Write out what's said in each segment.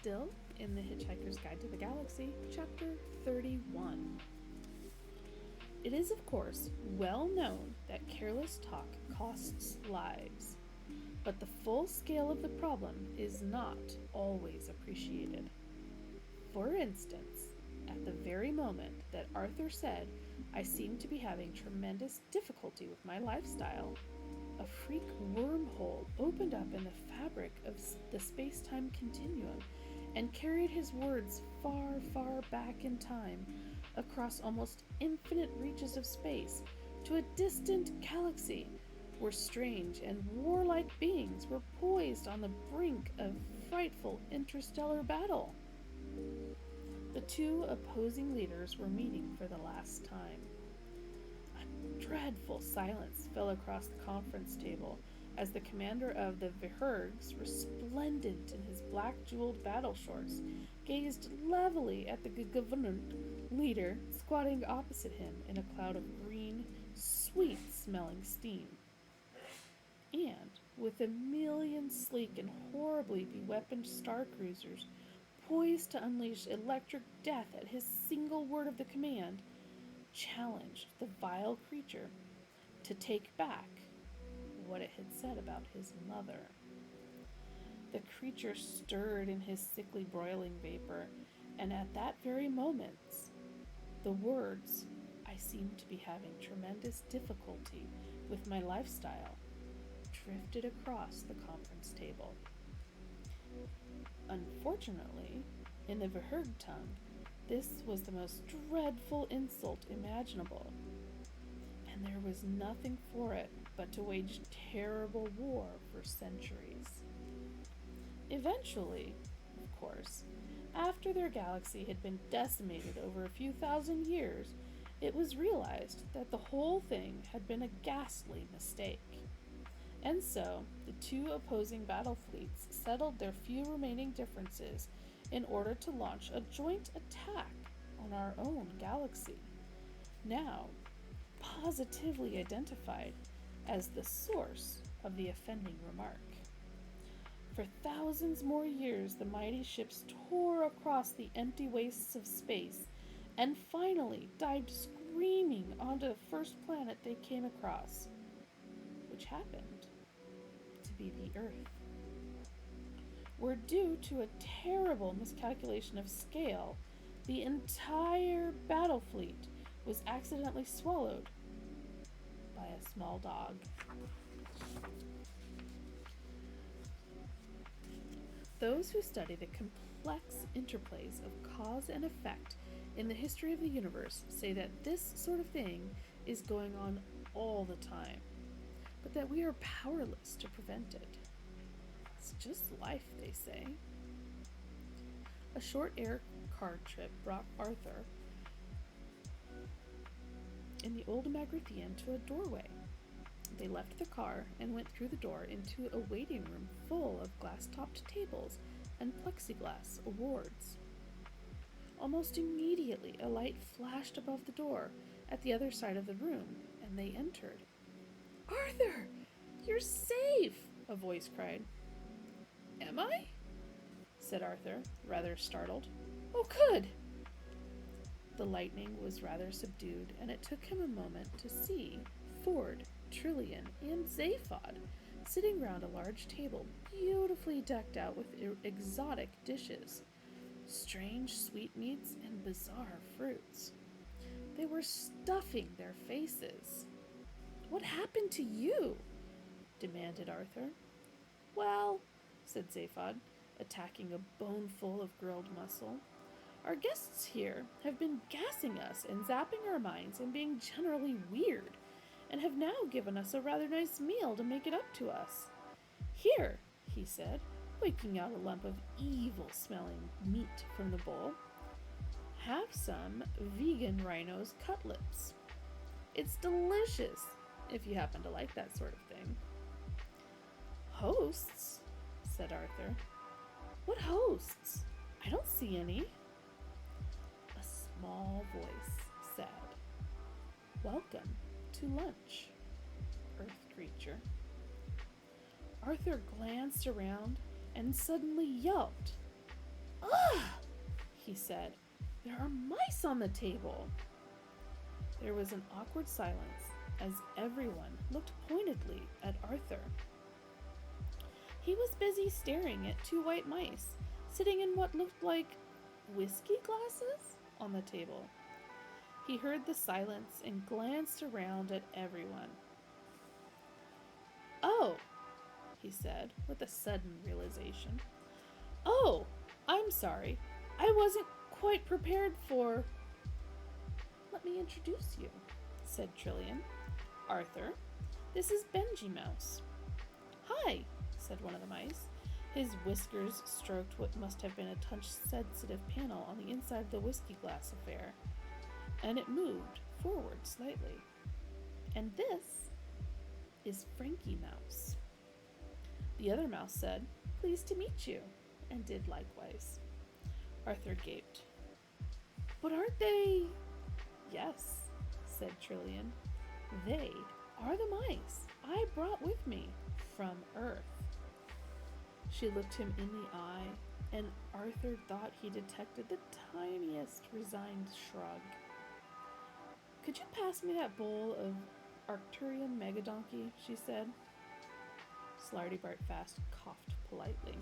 still in the Hitchhiker's Guide to the Galaxy, Chapter 31. It is, of course, well known that careless talk costs lives, but the full scale of the problem is not always appreciated. For instance, at the very moment that Arthur said I seemed to be having tremendous difficulty with my lifestyle, a freak wormhole opened up in the fabric of the space-time continuum and carried his words far, far back in time, across almost infinite reaches of space, to a distant galaxy where strange and warlike beings were poised on the brink of frightful interstellar battle. The two opposing leaders were meeting for the last time. A dreadful silence fell across the conference table as the commander of the Hitchhikers, resplendent in his black jeweled battle shorts, gazed levelly at the government leader squatting opposite him in a cloud of green, sweet-smelling steam. And, with a million sleek and horribly beweaponed star cruisers poised to unleash electric death at his single word of the command, challenged the vile creature to take back what it had said about his mother. The creature stirred in his sickly broiling vapor, and at that very moment, the words, "I seem to be having tremendous difficulty with my lifestyle," drifted across the conference table. Unfortunately, in the Vahurg tongue, this was the most dreadful insult imaginable, and there was nothing for it but to wage terrible war for centuries. Eventually, of course, after their galaxy had been decimated over a few thousand years, it was realized that the whole thing had been a ghastly mistake. And so, the two opposing battle fleets settled their few remaining differences in order to launch a joint attack on our own galaxy, now positively identified as the source of the offending remark. For thousands more years, the mighty ships tore across the empty wastes of space and finally dived screaming onto the first planet they came across, which happened to be the Earth. Where, due to a terrible miscalculation of scale, the entire battle fleet was accidentally swallowed by a small dog. Those who study the complex interplays of cause and effect in the history of the universe say that this sort of thing is going on all the time, but that we are powerless to prevent it. It's just life, they say. A short air car trip brought Arthur and the old Magrithian to a doorway. They left the car and went through the door into a waiting room full of glass-topped tables and plexiglass awards. Almost immediately, a light flashed above the door at the other side of the room, and they entered. "Arthur, you're safe!" a voice cried. "Am I?" said Arthur, rather startled. "Oh, good!" The lightning was rather subdued, and it took him a moment to see Ford, Trillian, and Zaphod sitting round a large table beautifully decked out with exotic dishes, strange sweetmeats, and bizarre fruits. They were stuffing their faces. "What happened to you?" demanded Arthur. "Well," said Zaphod, attacking a boneful of grilled mussel, "our guests here have been gassing us and zapping our minds and being generally weird, and have now given us a rather nice meal to make it up to us. Here," he said, waking out a lump of evil-smelling meat from the bowl, "have some vegan rhino's cutlets. It's delicious, if you happen to like that sort of thing." "Hosts?" said Arthur. "What hosts? I don't see any." A small voice said, "Welcome to lunch, Earth creature." Arthur glanced around and suddenly yelped. Ugh! He said. There are mice on the table. There was an awkward silence as everyone looked pointedly at Arthur. He was busy staring at two white mice sitting in what looked like whiskey glasses on the table. He heard the silence and glanced around at everyone. Oh, he said with a sudden realization. Oh, I'm sorry. I wasn't quite prepared for... Let me introduce you, said Trillian. Arthur, this is Benji Mouse. Hi, said one of the mice. His whiskers stroked what must have been a touch-sensitive panel on the inside of the whiskey glass affair, and it moved forward slightly. And this is Frankie Mouse. The other mouse said, Pleased to meet you, and did likewise. Arthur gaped. But aren't they... Yes, said Trillian. They are the mice I brought with me from Earth. She looked him in the eye, and Arthur thought he detected the tiniest resigned shrug. Could you pass me that bowl of Arcturian Megadonkey? She said. Slartibartfast coughed politely.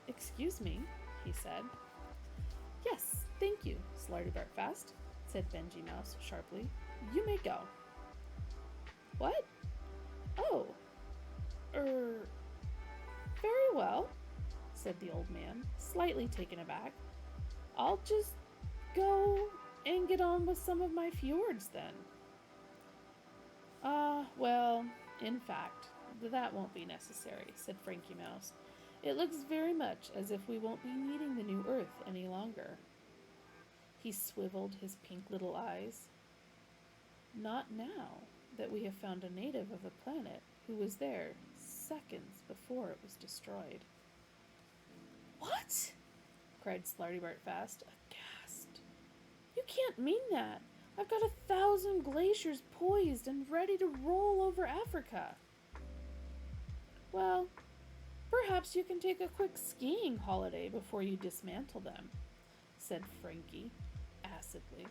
Excuse me, he said. Yes, thank you, Slartibartfast, said Benji Mouse sharply. You may go. What? Oh, very well, said the old man, slightly taken aback. I'll just go and get on with some of my fjords then. Well, in fact, that won't be necessary, said Frankie Mouse. It looks very much as if we won't be needing the new Earth any longer. He swiveled his pink little eyes. Not now that we have found a native of the planet who was there seconds before it was destroyed. What? Cried Slartibartfast, aghast. You can't mean that. I've got 1,000 glaciers poised and ready to roll over Africa. Well, perhaps you can take a quick skiing holiday before you dismantle them, said Frankie, acidly.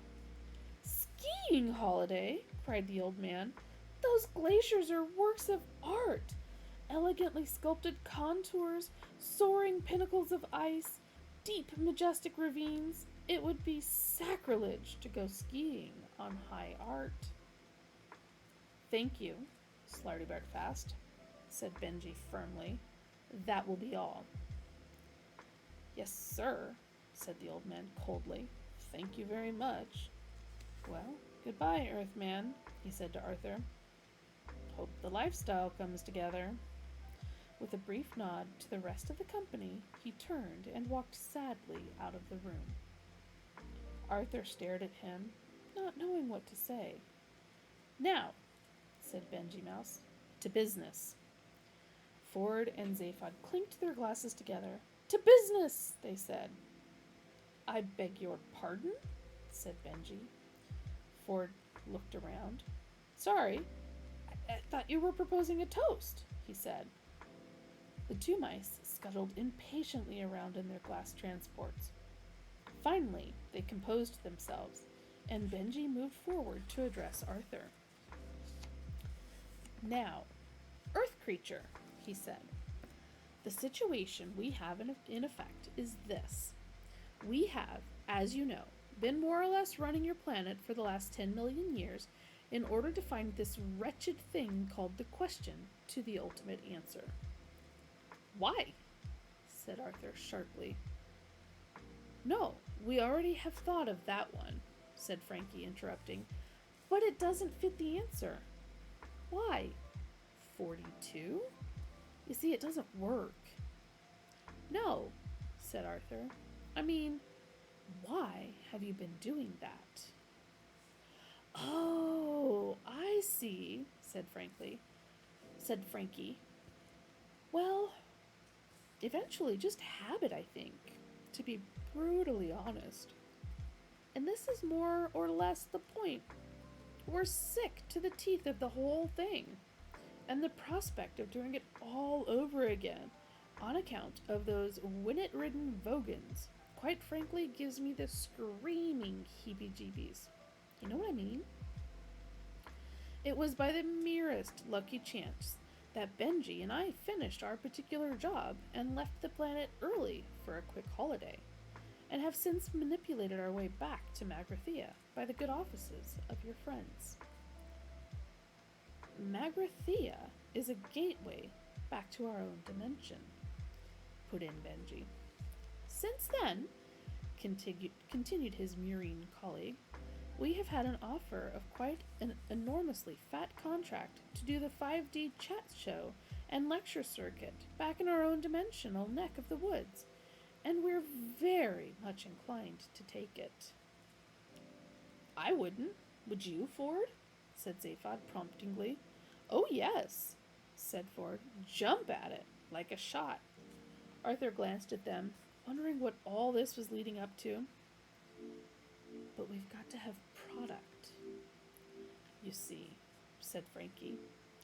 Skiing holiday? Cried the old man. Those glaciers are works of art. Elegantly sculpted contours, soaring pinnacles of ice, deep, majestic ravines. It would be sacrilege to go skiing on high art. Thank you, Slartibartfast, said Benji firmly. That will be all. Yes, sir, said the old man coldly. Thank you very much. Well, goodbye, Earthman, he said to Arthur. Hope the lifestyle comes together. With a brief nod to the rest of the company, he turned and walked sadly out of the room. Arthur stared at him, not knowing what to say. Now, said Benji Mouse, to business. Ford and Zaphod clinked their glasses together. To business, they said. I beg your pardon, said Benji. Ford looked around. Sorry, I thought you were proposing a toast, he said. The two mice scuttled impatiently around in their glass transports. Finally, they composed themselves, and Benji moved forward to address Arthur. Now, Earth creature, he said, the situation we have in effect is this. We have, as you know, been more or less running your planet for the last 10 million years in order to find this wretched thing called the question to the ultimate answer. Why? Said Arthur sharply. No, we already have thought of that one, said Frankie, interrupting. But it doesn't fit the answer. Why? 42? You see, it doesn't work. No, said Arthur. I mean, why have you been doing that? Oh, I see, said Frankie. Well, eventually just habit, I think, to be brutally honest. And this is more or less the point. We're sick to the teeth of the whole thing, and the prospect of doing it all over again on account of those winnet-ridden Vogons. Quite frankly, gives me the screaming heebie-jeebies. You know what I mean? It was by the merest lucky chance that Benji and I finished our particular job and left the planet early for a quick holiday, and have since manipulated our way back to Magrathea by the good offices of your friends. Magrathea is a gateway back to our own dimension, put in Benji. Since then, continued his murine colleague, we have had an offer of quite an enormously fat contract to do the 5D chat show and lecture circuit back in our own dimensional neck of the woods, and we're very much inclined to take it. I wouldn't. Would you, Ford? Said Zaphod promptingly. Oh, yes, said Ford. Jump at it, like a shot. Arthur glanced at them, wondering what all this was leading up to. But we've got to have product, you see, said Frankie.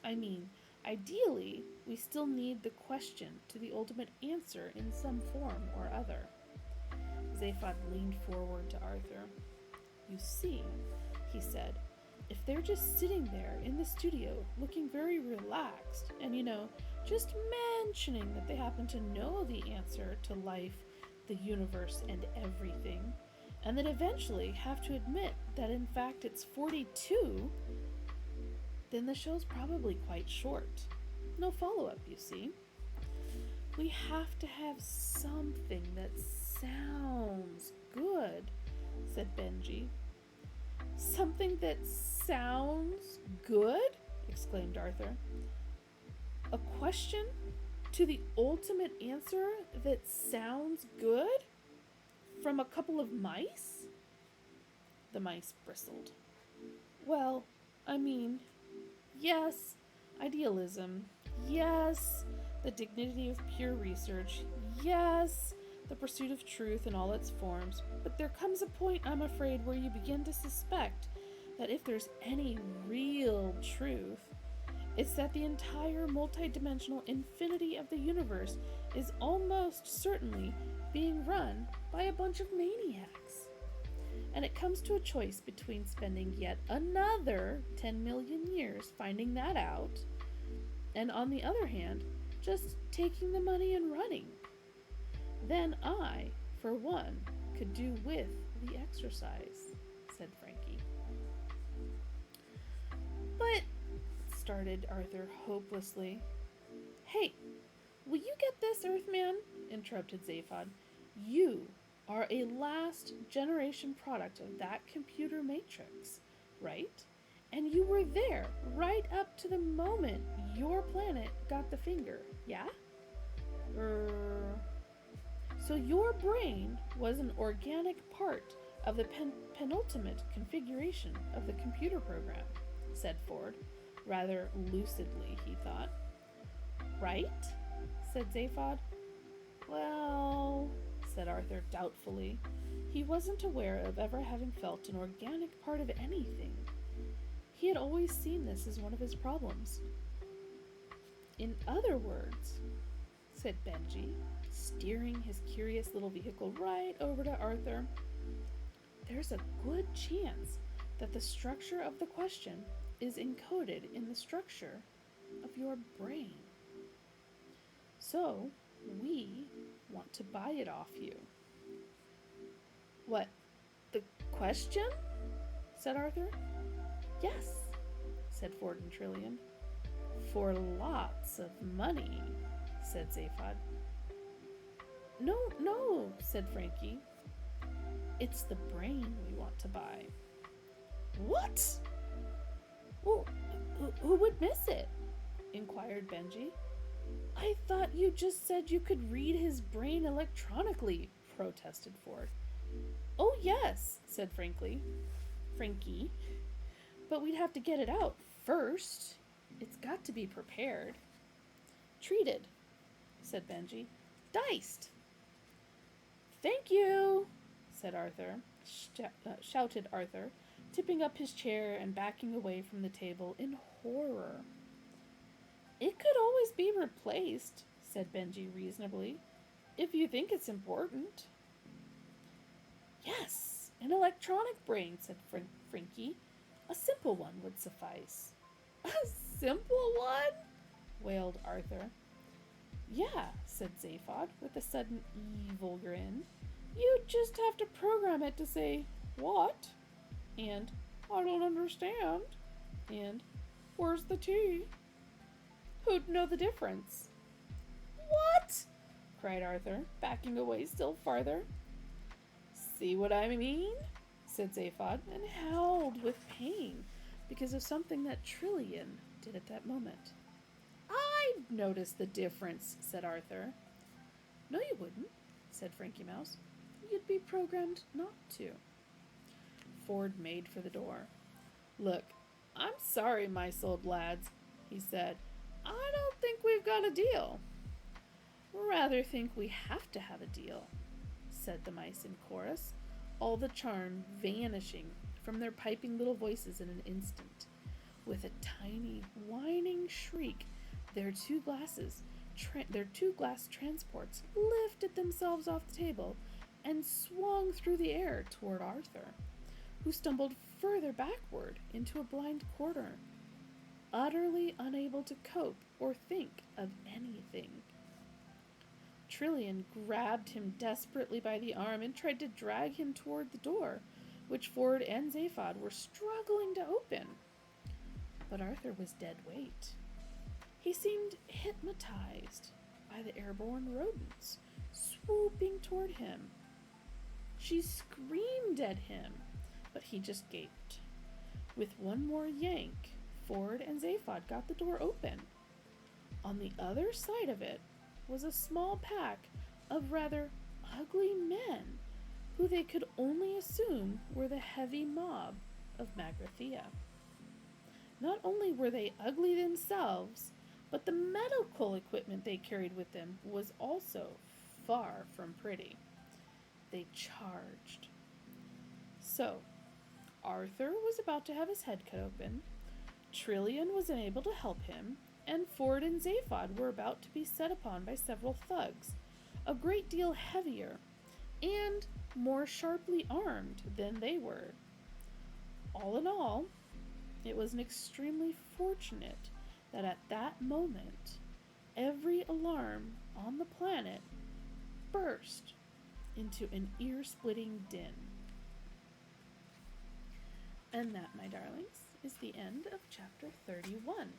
I mean, ideally, we still need the question to the ultimate answer in some form or other. Zaphod leaned forward to Arthur. You see, he said, if they're just sitting there in the studio looking very relaxed and, just mentioning that they happen to know the answer to life, the universe, and everything, and that eventually have to admit that in fact it's 42, then the show's probably quite short. No follow-up, you see. We have to have something that sounds good, said Benji. Something that sounds good? Exclaimed Arthur. A question to the ultimate answer that sounds good? From a couple of mice? The mice bristled. Well, I mean, yes, idealism. Yes, the dignity of pure research. Yes, the pursuit of truth in all its forms. But there comes a point, I'm afraid, where you begin to suspect that if there's any real truth, it's that the entire multidimensional infinity of the universe is almost certainly being run by a bunch of maniacs. And it comes to a choice between spending yet another 10 million years finding that out, and on the other hand, just taking the money and running. Then I, for one, could do with the exercise, said Frankie. But, started Arthur hopelessly. Hey, will you get this, Earthman? Interrupted Zaphod. You are a last generation product of that computer matrix, right? And you were there right up to the moment your planet got the finger, yeah? So your brain was an organic part of the penultimate configuration of the computer program, said Ford, rather lucidly, he thought. Right? Said Zaphod. Well, said Arthur doubtfully. He wasn't aware of ever having felt an organic part of anything. He had always seen this as one of his problems. In other words, said Benji, steering his curious little vehicle right over to Arthur, there's a good chance that the structure of the question is encoded in the structure of your brain. So, we want to buy it off you. What, the question? Said Arthur. Yes, said Ford and Trillian. For lots of money, said Zaphod. No, said Frankie. It's the brain we want to buy. What? Well, who would miss it? Inquired Benji. I thought you just said you could read his brain electronically, protested Ford. Oh, yes, said Frankie. But we'd have to get it out first. It's got to be prepared. Treated, said Benji. Diced. Thank you, said Arthur, shouted Arthur, tipping up his chair and backing away from the table in horror. It could always be replaced, said Benji reasonably, if you think it's important. Yes, an electronic brain, said Frankie. A simple one would suffice. A simple one? Wailed Arthur. Yeah, said Zaphod with a sudden evil grin. You just have to program it to say, what? And, I don't understand. And, where's the tea? Who'd know the difference? What? Cried Arthur, backing away still farther. See what I mean? Said Zaphod, and howled with pain because of something that Trillian did at that moment. I'd notice the difference, said Arthur. No, you wouldn't, said Frankie Mouse. You'd be programmed not to. Ford made for the door. Look, I'm sorry, mice-old lads, he said. I don't think we've got a deal. Rather think we have to have a deal, said the mice in chorus, all the charm vanishing from their piping little voices in an instant. With a tiny, whining shriek, their two glass transports lifted themselves off the table and swung through the air toward Arthur, who stumbled further backward into a blind corner, utterly unable to cope or think of anything. Trillian grabbed him desperately by the arm and tried to drag him toward the door, which Ford and Zaphod were struggling to open. But Arthur was dead weight. He seemed hypnotized by the airborne rodents swooping toward him. She screamed at him, but he just gaped. With one more yank, Ford and Zaphod got the door open. On the other side of it was a small pack of rather ugly men who they could only assume were the heavy mob of Magrathea. Not only were they ugly themselves, but the medical equipment they carried with them was also far from pretty. They charged. So, Arthur was about to have his head cut open, Trillian was unable to help him, and Ford and Zaphod were about to be set upon by several thugs, a great deal heavier and more sharply armed than they were. All in all, it was extremely fortunate that at that moment, every alarm on the planet burst into an ear-splitting din. And that, my darlings, is the end of chapter 31.